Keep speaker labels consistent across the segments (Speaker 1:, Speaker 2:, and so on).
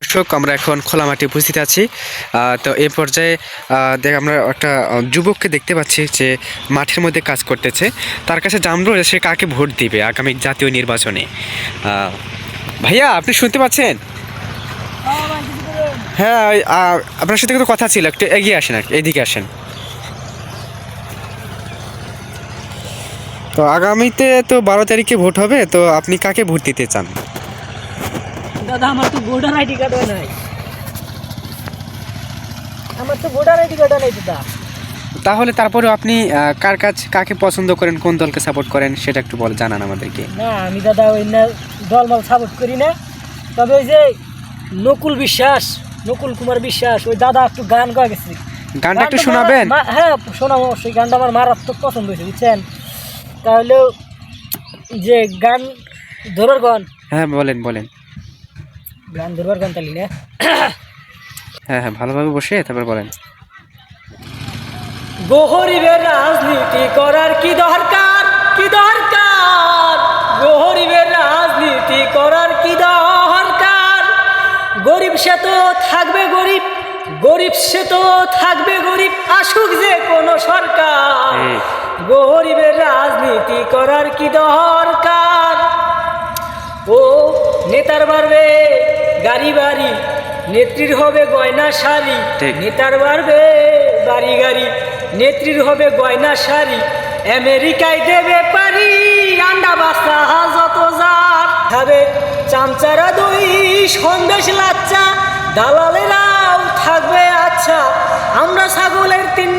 Speaker 1: দর্শক, আমরা এখন খোলা মাঠে উপস্থিত আছি। তো এই পর্যায়ে আমরা একটা যুবককে দেখতে পাচ্ছি যে মাঠের মধ্যে কাজ করতেছে। তার কাছে জানবো সে কাকে ভোট দিবে আগামী জাতীয় নির্বাচনে। ভাইয়া, আপনি শুনতে পাচ্ছেন? হ্যাঁ, আপনার সাথে কিন্তু কথা ছিল, একটু এগিয়ে আসেন, এইদিকে আসেন। তো আগামীতে তো 12 তারিখে ভোট হবে, তো আপনি কাকে ভোট দিতে চান?
Speaker 2: দাদা, আমার তো ভোটার আইডি কার্ডও নাই। দাদা।
Speaker 1: তাহলে তারপরেও আপনি কাকে পছন্দ করেন, কোন দলকে সাপোর্ট করেন সেটা একটু জানান আমাদেরকে।
Speaker 2: না, আমি দাদা ওই না দলমল সাপোর্ট করি না। তবে ওই যে নকুল কুমার বিশ্বাস, ওই দাদা একটু গান গাওয়া গেছে।
Speaker 1: গানটা একটু শোনাবেন?
Speaker 2: হ্যাঁ, শোনাবো। সেই গানটা আমার মারাত্মক পছন্দ হয়েছে, বুঝছেন? তাহলে যে গান ধরার গান।
Speaker 1: হ্যাঁ, বলেন।
Speaker 2: গান ধরবার গান তালি না।
Speaker 1: হ্যাঁ, ভালোভাবে বসে তারপর বলেন।
Speaker 2: গরিবের রাজনীতি করার কি দরকার, গরিবের রাজনীতি করার কি দরকার? গরিব সে তো থাকবে গরিব সে তো থাকবে গরিব, আসুক যে কোনো সরকার। গরিবের রাজনীতি করার কি দরকার? ও নেতার বাড়বে গাড়ি বাড়ি, নেত্রীর হবে গয়না শাড়ি। নেতার বাড়বে বাড়ি গাড়ি, নেত্রীর হবে গয়না শাড়ি। আমেরিকায় দেবে পারি, আন্ডা বাস্তা যত যার খাবে চামচারা দই, সন্দেশ লাচ্চা, দালালেরাও থাকবে আচ্ছা। আমরা ছাগলের 3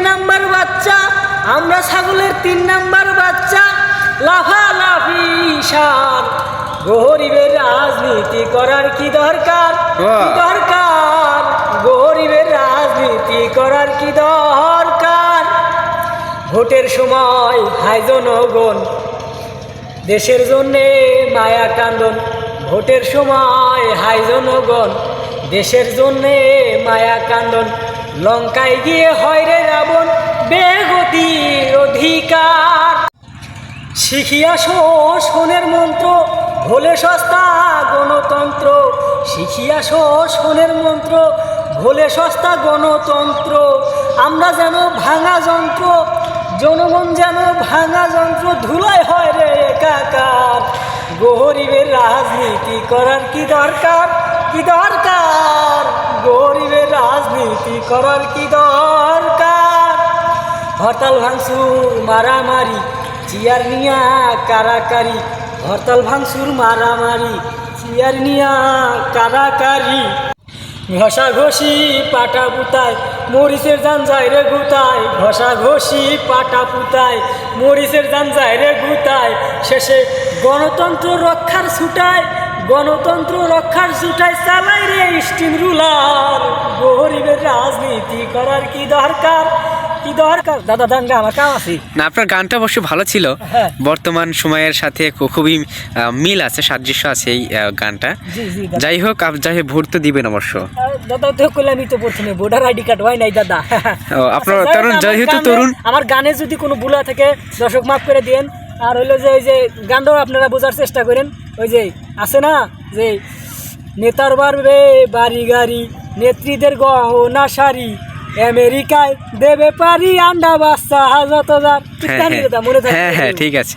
Speaker 2: নাম্বার বাচ্চা, লাফালাফি সার। গরিবের রাজনীতি করার কি দরকার, গরিবের রাজনীতি করার কি দরকার? ভোটের সময় হাই জনগণ, দেশের জন্যে মায়া কান্দন। ভোটের সময় হাই জনগণ, দেশের জন্যে মায়া কান্দন। লঙ্কায় গিয়ে হয় রে রাবণ, বেগতির অধিকার। শিখিয়া শোষণের মন্ত্র, ভোলে সস্তা গণতন্ত্র। শিখিয়া শোষণের মন্ত্র, ভোলে সস্তা গণতন্ত্র। আমরা যেন ভাঙা যন্ত্র, জনগণ যেন ভাঙা যন্ত্র, ধুলাই হয় রে একাকার। গরিবের রাজনীতি করার কি দরকার, গরিবের রাজনীতি করার কি দরকার? হরতাল ভাঙচুর মারামারি, চেয়ার নিয়া কারাকারি। হরতাল ভাঙচুর মারামারি, চেয়ার নিয়া কারাকারি। ঘষাঘষি পাটা পুতায়, মরিচের যান যায় রে গুতায়। ঘষাঘষি পাটা পুতায়, মরিচের যান যায় রে গুতায়। শেষে গণতন্ত্র রক্ষার ছুটায়, চালাই রে স্টিম রুলার। গরিবের রাজনীতি করার কি দরকার, দাদা দাঙ্গা আমার কাম আছে
Speaker 1: না। আপনার গানটা অবশ্যই ভালো ছিল। বর্তমান সময়ের সাথে খুবই মিল আছে, সাদৃশ্য আছে এই গানটা। যাই হোক, ভোট তো দিবেন অবশ্য।
Speaker 2: দাদা তো কইলাম, আমি তো প্রথমে ভোটার আইডি কার্ড হয় নাই দাদা।
Speaker 1: আপনার যেহেতু তরুণ,
Speaker 2: আমার গানে যদি কোনো ভুলা থাকে দর্শক মাফ করে দিয়েন। আর হইলো যে ওই যে গানটাও আপনারা বোঝার চেষ্টা করেন। ওই যে আছে না যে নেতার বাড়বে বাড়ি গাড়ি, নেত্রীদের গহনা শাড়ি। আমেরিকায় দেবে পারি, আন্ডা বাচ্চা যত যার। মনে থাকে?
Speaker 1: হ্যাঁ, ঠিক আছে।